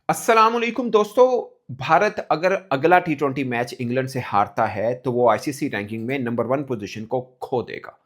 अस्सलामुअलैकुम दोस्तों। भारत अगर अगला टी20 मैच इंग्लैंड से हारता है तो वो आईसीसी रैंकिंग में नंबर 1 पोजीशन को खो देगा।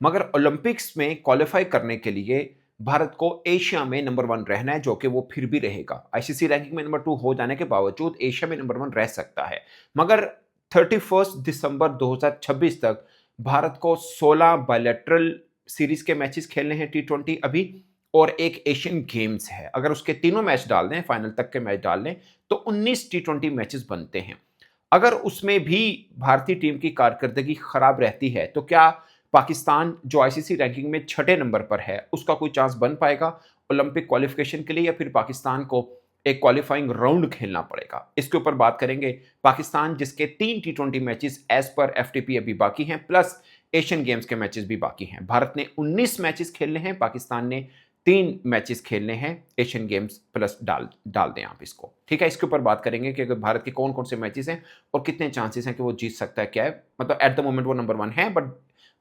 मगर ओलंपिक्स में क्वालिफाई करने के लिए भारत को एशिया में नंबर 1 रहना है, जो कि वो फिर भी रहेगा। आईसीसी रैंकिंग में नंबर 2 हो जाने के बावजूद एशिया में नंबर 1 रह सकता है। मगर 31 दिसंबर 2026 तक भारत को 16 बायलैटरल सीरीज के मैचेस खेलने हैं टी20 अभी, और एक एशियन गेम्स है। अगर उसके तीनों मैच डाल दें, फाइनल तक के मैच डाल लें, तो 19 टी20 मैचेस बनते हैं। अगर उसमें भी भारतीय टीम की कारकर्दगी खराब रहती है तो क्या पाकिस्तान, जो आईसीसी रैंकिंग में छठे नंबर पर है, उसका कोई चांस बन पाएगा ओलंपिक क्वालिफिकेशन के लिए, या फिर पाकिस्तान को एक क्वालिफाइंग राउंड खेलना पड़ेगा? इसके ऊपर बात करेंगे। पाकिस्तान जिसके 3 टी20 मैचेस एज पर एफटीपी अभी बाकी हैं, प्लस एशियन गेम्स के मैचेस भी बाकी हैं। भारत ने 19 मैचेस खेलने हैं, पाकिस्तान ने 3 मैचेस खेलने हैं एशियन गेम्स प्लस डाल डाल दें आप इसको। ठीक है, इसके ऊपर बात करेंगे कि अगर भारत के कौन कौन से मैचेस हैं और कितने चांसेस हैं कि वो जीत सकता है, क्या है। मतलब एट द मोमेंट वो नंबर 1 है, बट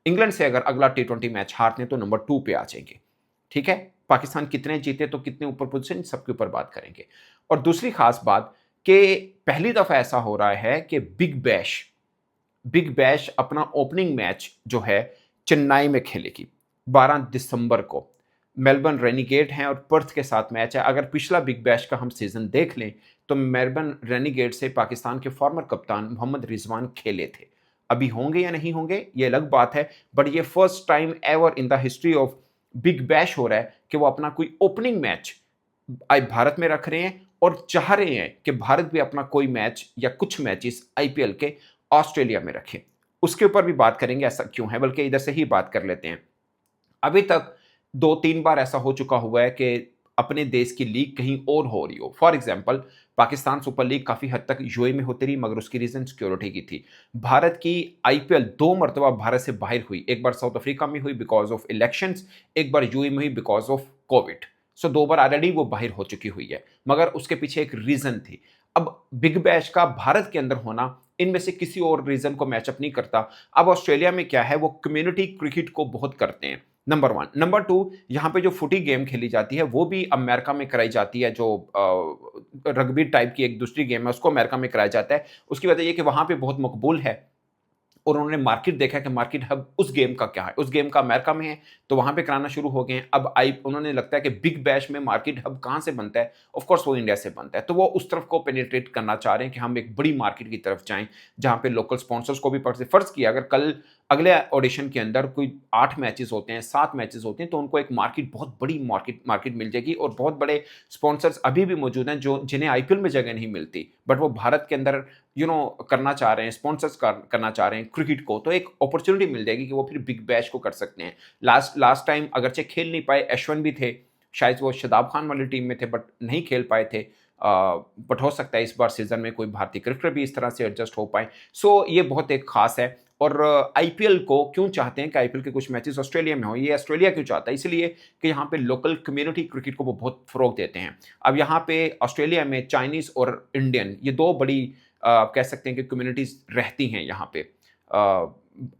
इंग्लैंड से अगर अगला टी20 मैच हारते हैं तो नंबर 2 पे आ जाएंगे। ठीक है, पाकिस्तान कितने जीते तो कितने ऊपर पोजीशन, सबके ऊपर बात करेंगे। और दूसरी खास बात कि पहली दफा ऐसा हो रहा है कि बिग बैश अपना ओपनिंग मैच जो है चेन्नई में खेलेगी 12 दिसंबर को। मेलबर्न रेनिगेट हैं और पर्थ के साथ मैच है। अगर पिछला बिग बैश का हम सीजन देख लें तो मेलबर्न रेनिगेट से पाकिस्तान के फॉर्मर कप्तान मोहम्मद रिजवान खेले थे। अभी होंगे या नहीं होंगे ये अलग बात है, बट ये first time ever in the history of big bash हो रहा है कि वो अपना कोई ओपनिंग मैच भारत में रख रहे हैं और चाह रहे हैं कि भारत भी अपना कोई मैच या कुछ मैचेस आईपीएल के ऑस्ट्रेलिया में रखे। उसके ऊपर भी बात करेंगे ऐसा क्यों है, बल्कि इधर से ही बात कर लेते हैं। अभी तक 2-3 बार ऐसा हो चुका हुआ है कि अपने देश की लीग कहीं और हो रही हो। For example, Pakistan super league काफ़ी हद तक यूएई में होती रही, मगर उसकी रीज़न सिक्योरिटी की थी। भारत की आईपीएल 2 मर्तबा भारत से बाहर हुई। एक बार साउथ अफ्रीका में हुई बिकॉज़ ऑफ इलेक्शंस, एक बार यूएई में हुई because of Covid. So 2 bar already वो बाहर हो चुकी हुई है, मगर उसके पीछे एक रीज़न थी। अब बिग बैश का भारत के अंदर होना इनमें से किसी और रीज़न को मैच अप नहीं करता। अब ऑस्ट्रेलिया में क्या है, वो कम्युनिटी क्रिकेट को बहुत करते हैं, नंबर 1। नंबर 2, यहाँ पे जो फुटी गेम खेली जाती है वो भी अमेरिका में कराई जाती है। जो रग्बी टाइप की एक दूसरी गेम है उसको अमेरिका में कराया जाता है। उसकी वजह ये कि वहाँ पे बहुत मकबूल है और उन्होंने मार्केट देखा कि मार्केट हब उस गेम का क्या है, उस गेम का अमेरिका में है, तो वहाँ पे कराना शुरू हो गए हैं। अब आई उन्होंने लगता है कि बिग बैश में मार्केट हब कहाँ से बनता है, ऑफ कोर्स वो इंडिया से बनता है, तो वो उस तरफ को पेनिट्रेट करना चाह रहे हैं कि हम एक बड़ी मार्केट की तरफ जाएँ, जहाँ पे लोकल स्पॉन्सर्स को भी फ़र्ज़ किया अगर कल अगले ऑडिशन के अंदर कोई 8 मैचेस होते हैं, 7 मैचेस होते हैं, तो उनको एक मार्केट, बहुत बड़ी मार्केट मिल जाएगी और बहुत बड़े स्पॉन्सर्स अभी भी मौजूद हैं जो जिन्हें आईपीएल में जगह नहीं मिलती, बट वो भारत के अंदर करना चाह रहे हैं, स्पॉन्सर्स करना चाह रहे हैं क्रिकेट को, तो एक अपॉर्चुनिटी मिल जाएगी कि वो फिर बिग बैश को कर सकते हैं। लास्ट लास्ट टाइम अगरचे खेल नहीं पाए, अश्विन भी थे, शायद वो शादाब खान वाली टीम में थे बट नहीं खेल पाए थे। बट हो सकता है इस बार सीजन में कोई भारतीय क्रिकेटर भी इस तरह से एडजस्ट हो पाए। सो ये बहुत एक खास है। और आईपीएल को क्यों चाहते हैं कि आईपीएल के कुछ मैचेस ऑस्ट्रेलिया में हो, ये ऑस्ट्रेलिया क्यों चाहता है? इसलिए कि यहाँ पे लोकल कम्युनिटी क्रिकेट को वो बहुत फ़रोग़ देते हैं। अब यहाँ पे ऑस्ट्रेलिया में चाइनीज़ और इंडियन, ये 2 बड़ी आप कह सकते हैं कि कम्युनिटीज़ रहती हैं यहाँ पे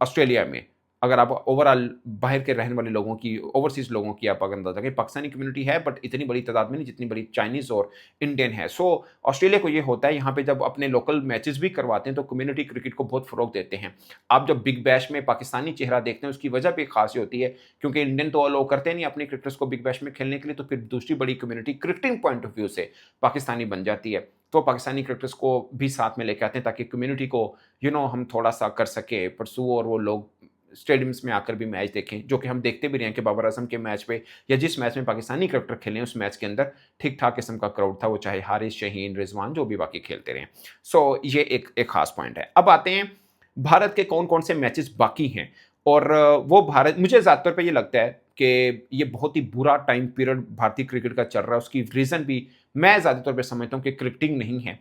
ऑस्ट्रेलिया में। अगर आप ओवरऑल बाहर के रहने वाले लोगों की, ओवरसीज़ लोगों की आप अगर अंदाज़ा करें, पाकिस्तानी कम्युनिटी है बट इतनी बड़ी तादाद में नहीं जितनी बड़ी चाइनीज़ और इंडियन है। सो ऑस्ट्रेलिया को ये होता है, यहाँ पे जब अपने लोकल मैचेस भी करवाते हैं तो कम्युनिटी क्रिकेट को बहुत फ़रोग़ देते हैं। आप जब बिग बैश में पाकिस्तानी चेहरा देखते हैं उसकी वजह भी ख़ास ये होती है, क्योंकि इंडियन तो अलाउ करते नहीं अपने क्रिकेटर्स को बिग बैश में खेलने के लिए, तो फिर दूसरी बड़ी community cricketing point of view से पाकिस्तानी बन जाती है। तो पाकिस्तानी क्रिकेटर्स को भी साथ में लेके आते हैं ताकि कम्युनिटी को हम थोड़ा-सा कर सके परस्यू, और वो लोग स्टेडियम्स में आकर भी मैच देखें, जो कि हम देखते भी रहे हैं कि बाबर आज़म के मैच पे या जिस मैच में पाकिस्तानी क्रिकेटर खेले हैं उस मैच के अंदर ठीक-ठाक किस्म का क्राउड था, वो चाहे हारिस, शहीन, रिजवान जो भी बाकी खेलते रहे। सो ये एक खास पॉइंट है। अब आते हैं भारत के कौन-कौन से मैचेस बाकी हैं, और वो भारत, मुझे ज़्यादातर पे ये लगता है कि ये बहुत ही बुरा टाइम पीरियड भारतीय क्रिकेट का चल रहा है। उसकी रीज़न भी मैं ज़्यादातर पे समझता हूँ कि क्रिकेटिंग नहीं है,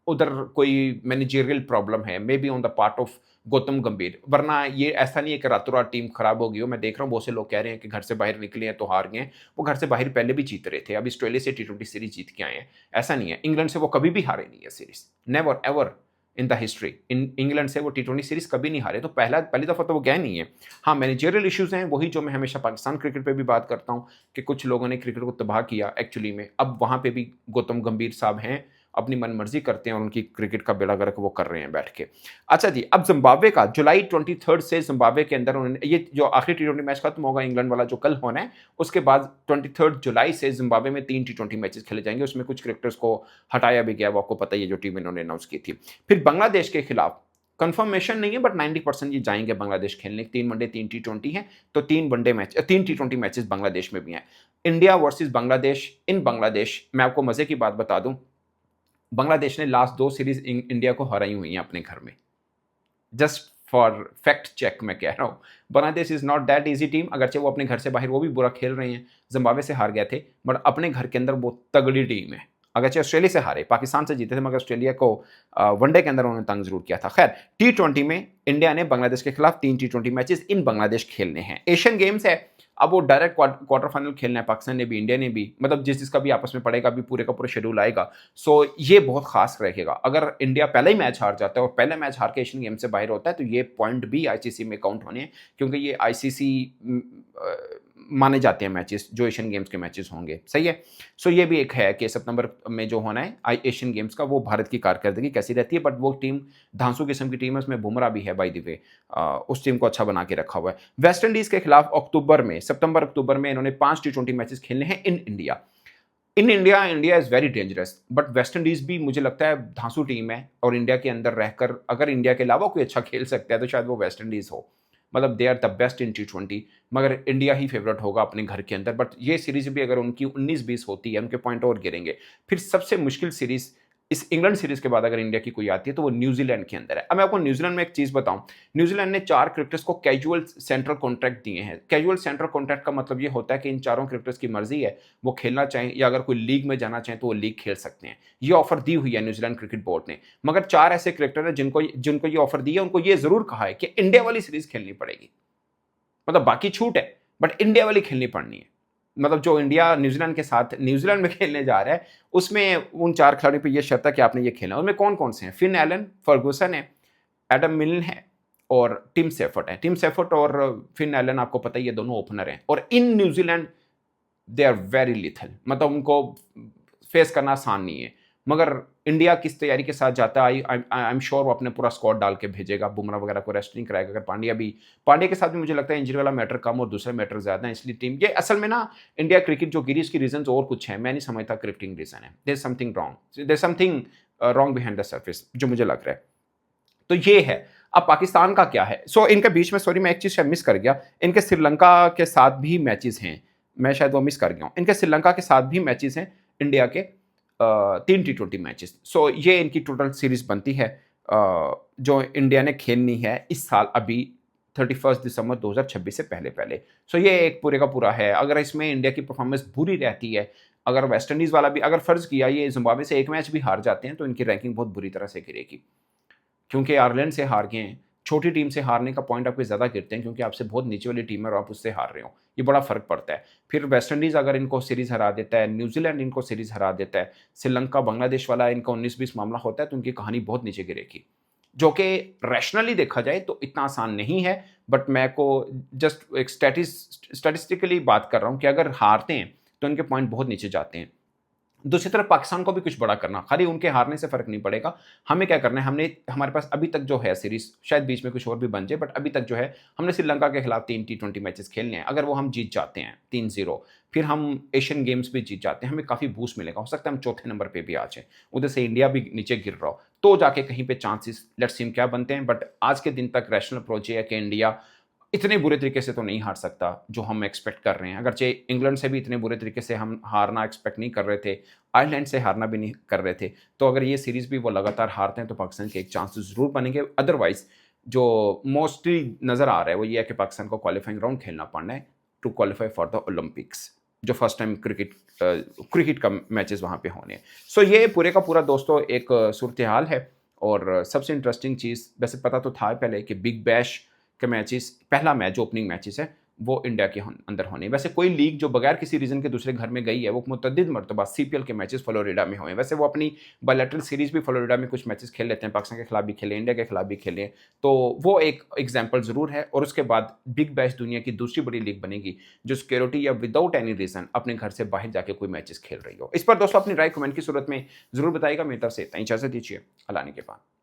उधर कोई मैनेजरियल प्रॉब्लम है, may be on the part of Gautam गंभीर। वरना ये ऐसा नहीं है कि रातों-रात टीम खराब हो गई हो। मैं देख रहा हूँ बहुत से लोग कह रहे हैं कि घर से बाहर निकले हैं तो हार गए हैं। वो घर से बाहर पहले भी जीत रहे थे। अब ऑस्ट्रेलिया से टी20 सीरीज़ जीत के आए हैं। ऐसा नहीं है। इंग्लैंड से वो कभी भी हारे नहीं है series, never ever. In the history. In England से वो टी20 सीरीज कभी नहीं हारे, तो पहली दफ़ा तो वो गए नहीं है। हाँ, मैनेजरियल इश्यूज़ हैं, वही जो मैं हमेशा पाकिस्तान क्रिकेट पे भी बात करता हूँ कि कुछ लोगों ने क्रिकेट को तबाह किया एक्चुअली में। अब वहाँ पे भी गौतम गंभीर साहब हैं, अपनी मनमर्जी करते हैं और उनकी क्रिकेट का बेड़ा गर्क वो कर रहे हैं बैठ के। अच्छा जी, अब ज़िम्बाब्वे का जुलाई 23 से ज़िम्बाब्वे के अंदर उन्होंने ये जो आखिरी टी20 मैच खत्म होगा इंग्लैंड वाला जो कल होना है, उसके बाद 23 जुलाई से ज़िम्बाब्वे में 3 टी20 मैचेस खेले जाएंगे। उसमें कुछ क्रिकेटर्स को हटाया भी गया, वो आपको पता ही है, जो टीम इन्होंने अनाउंस की थी। फिर बांग्लादेश के खिलाफ कंफर्मेशन नहीं है, बट 90% ये जाएंगे बांग्लादेश खेलने। 3 वनडे 3 टी20 हैं, तो 3 टी20 मैचेस बांग्लादेश में भी हैं। इंडिया वर्सेस बांग्लादेश इन बांग्लादेश। मैं आपको मजे की बात बता दूं, बांग्लादेश ने लास्ट 2 सीरीज इंडिया को हराई हुई हैं अपने घर में। जस्ट फॉर फैक्ट चेक मैं कह रहा हूँ, Bangladesh is not that easy team. अगरचे वो अपने घर से बाहर वो भी बुरा खेल रहे हैं, जिम्बाब्वे से हार गए थे, बट अपने घर के अंदर वो तगड़ी टीम है। अगरचे ऑस्ट्रेलिया से हारे, पाकिस्तान से जीते थे, मगर ऑस्ट्रेलिया को वनडे के अंदर उन्होंने तंग जरूर किया था। खैर, टी20 में इंडिया ने बांग्लादेश के खिलाफ 3 टी20 मैचेस इन बांग्लादेश खेलने हैं। एशियन गेम्स है, अब वो डायरेक्ट क्वार्टर फाइनल खेलना है, पाकिस्तान ने भी इंडिया ने भी, मतलब जिसका भी आपस में पड़ेगा, अभी पूरे का पूरा शेड्यूल आएगा। सो ये बहुत खास रहेगा। अगर इंडिया पहले ही मैच हार जाता है और पहले मैच हार के एशियन गेम से बाहर होता है, तो ये पॉइंट भी आईसीसी में काउंट होने हैं, क्योंकि ये आईसीसी माने जाते हैं मैचेस जो एशियन गेम्स के मैचेस होंगे। सही है। सो ये भी एक है कि सितंबर में जो होना है एशियन गेम्स का, वो भारत की कारकर्दगी कैसी रहती है। बट वो टीम धांसू किस्म की टीम है, उसमें बुमराह भी है बाय द वे, उस टीम को अच्छा बना के रखा हुआ है। वेस्ट इंडीज के खिलाफ सितंबर अक्टूबर में इन्होंने 5 टी20 मैचेस खेलने हैं in India. India is very dangerous, but West Indies भी मुझे लगता है धांसू टीम है, और इंडिया के अंदर रहकर अगर इंडिया के अलावा कोई अच्छा खेल सकता है तो शायद वो वेस्ट इंडीज हो। मतलब they are the best in टी20, मगर इंडिया ही फेवरेट होगा अपने घर के अंदर। बट ये सीरीज भी अगर उनकी 19-20 होती है, उनके पॉइंट और गिरेंगे। फिर सबसे मुश्किल सीरीज इस इंग्लैंड सीरीज के बाद अगर इंडिया की कोई आती है तो वो न्यूजीलैंड के अंदर है। अब मैं आपको न्यूजीलैंड में एक चीज बताऊं, न्यूजीलैंड ने 4 क्रिकेटर्स को कैजुअल सेंट्रल कॉन्ट्रैक्ट दिए हैं। कैजुअल सेंट्रल कॉन्ट्रैक्ट का मतलब ये होता है कि इन चारों क्रिकेटर्स की मर्जी है, वो खेलना चाहें या अगर कोई लीग में जाना चाहें तो वो लीग खेल सकते हैं। ये ऑफर दी हुई है न्यूजीलैंड क्रिकेट बोर्ड ने। मगर 4 ऐसे क्रिकेटर हैं जिनको ये ऑफर दी है, उनको ये जरूर कहा है कि इंडिया वाली सीरीज खेलनी पड़ेगी। मतलब बाकी छूट है, बट इंडिया वाली खेलनी पड़नी है। मतलब जो इंडिया न्यूजीलैंड में खेलने जा रहा है, उसमें उन 4 खिलाड़ियों पे ये शर्त है कि आपने ये खेलना। उसमें कौन कौन से हैं? फिन एलन, फर्गूसन है, एडम मिलन है और टिम सेफर्ट है। टिम सेफर्ट और फिन एलन आपको पता ही है, दोनों ओपनर हैं। और in New Zealand they are very lethal, मतलब उनको फेस करना आसान नहीं है। मगर इंडिया किस तैयारी के साथ जाता है, आई एम श्योर वो अपने पूरा स्क्वाड डाल के भेजेगा। बुमराह वगैरह को रेस्ट नहीं कराएगा। अगर पांड्या के साथ भी मुझे लगता है इंजरी वाला मैटर कम और दूसरे मैटर ज्यादा है, इसलिए टीम ये असल में ना इंडिया क्रिकेट जो गिरी इसकी रीजन और कुछ है, मैं नहीं समझता क्रिकेटिंग रीजन है। There something wrong behind the surface जो मुझे लग रहा है। तो ये है। अब पाकिस्तान का क्या है? इनके बीच में, सॉरी मैं एक चीज शायद मिस कर गया, इनके श्रीलंका के साथ भी मैचेस हैं, मैं शायद वो मिस कर गया हूं। इनके श्रीलंका के साथ भी मैचेस हैं इंडिया के, 3 टी20 मैचेस। ये इनकी टोटल सीरीज बनती है जो इंडिया ने खेलनी है इस साल, अभी 31 दिसंबर 2026 से पहले। ये एक पूरे का पूरा है। अगर इसमें इंडिया की परफॉर्मेंस बुरी रहती है, अगर वेस्ट इंडीज वाला भी अगर फर्ज किया ये जिम्बाब्वे से एक मैच भी हार जाते हैं, तो इनकी रैंकिंग बहुत बुरी तरह से गिरेगी, क्योंकि आयरलैंड से हार गए हैं। छोटी टीम से हारने का पॉइंट आपके ज़्यादा गिरते हैं, क्योंकि आपसे बहुत नीचे वाली टीम है और आप उससे हार रहे हो, ये बड़ा फर्क पड़ता है। फिर वेस्ट इंडीज़ अगर इनको सीरीज़ हरा देता है, न्यूजीलैंड इनको सीरीज़ हरा देता है, श्रीलंका बांग्लादेश वाला इनका 19-20 मामला होता है, तो उनकी कहानी बहुत नीचे गिरेगी, जो कि रैशनली देखा जाए तो इतना आसान नहीं है। बट मैं को जस्ट एक स्टैटिस्टिकली बात कर रहा हूँ कि अगर हारते हैं तो इनके पॉइंट बहुत नीचे जाते हैं। दूसरी तरफ पाकिस्तान को भी कुछ बड़ा करना, खाली उनके हारने से फर्क नहीं पड़ेगा। हमें क्या करना है, हमारे पास अभी तक जो है सीरीज, शायद बीच में कुछ और भी बन जाए, बट अभी तक जो है हमने श्रीलंका के खिलाफ 3 टी20 मैचेस खेलने हैं। अगर वो हम जीत जाते हैं 3-0, फिर हम एशियन गेम्स भी जीत जाते हैं, हमें काफी बूस्ट मिलेगा। हो सकता है हम चौथे नंबर पे भी आ जाए, उधर से इंडिया भी नीचे गिर रहा हो, तो जाके कहीं पे चांसेस लेट्स सी क्या बनते हैं। बट आज के दिन तक रैशनल अप्रोच है कि इंडिया इतने बुरे तरीके से तो नहीं हार सकता जो हम एक्सपेक्ट कर रहे हैं। अगरचे इंग्लैंड से भी इतने बुरे तरीके से हम हारना एक्सपेक्ट नहीं कर रहे थे, आयरलैंड से हारना भी नहीं कर रहे थे, तो अगर ये सीरीज भी वो लगातार हारते हैं तो पाकिस्तान के एक चांसेस जरूर बनेंगे। अदरवाइज जो मोस्टली नजर आ रहा है वो ये है कि पाकिस्तान को क्वालिफाइंग राउंड खेलना पड़ना है to qualify for the Olympics, जो फर्स्ट टाइम क्रिकेट का मैचेस वहाँ पे होने हैं। ये पूरे का पूरा दोस्तों एक सूरत हाल है। और सबसे इंटरेस्टिंग चीज़, वैसे पता तो था पहले कि बिग बैश के मैचेस, पहला मैच जो ओपनिंग मैचेस है वो इंडिया के अंदर होने। वैसे कोई लीग जो बगैर किसी रीज़न के दूसरे घर में गई है, वो मुतअद्दिद मरतबा सीपीएल के मैचेस फ्लोरिडा में हुए हैं। वैसे वो अपनी बायलैटरल सीरीज़ भी फ्लोरिडा में कुछ मैचेस खेल लेते हैं, पाकिस्तान के खिलाफ भी खेले, इंडिया के खिलाफ भी खेले। तो वो एक एग्जाम्पल ज़रूर है, और उसके बाद बिग बैश दुनिया की दूसरी बड़ी लीग बनेगी, जो सिक्योरिटी या विदाउट एनी रीज़न अपने घर से बाहर जाके कोई मैचेस खेल रही हो। इस पर दोस्तों अपनी राय कमेंट की सूरत में ज़रूर बताइएगा। मेरी तरफ से इतना ही, इजाज़त दीजिए। अल्लाह ने के बाद।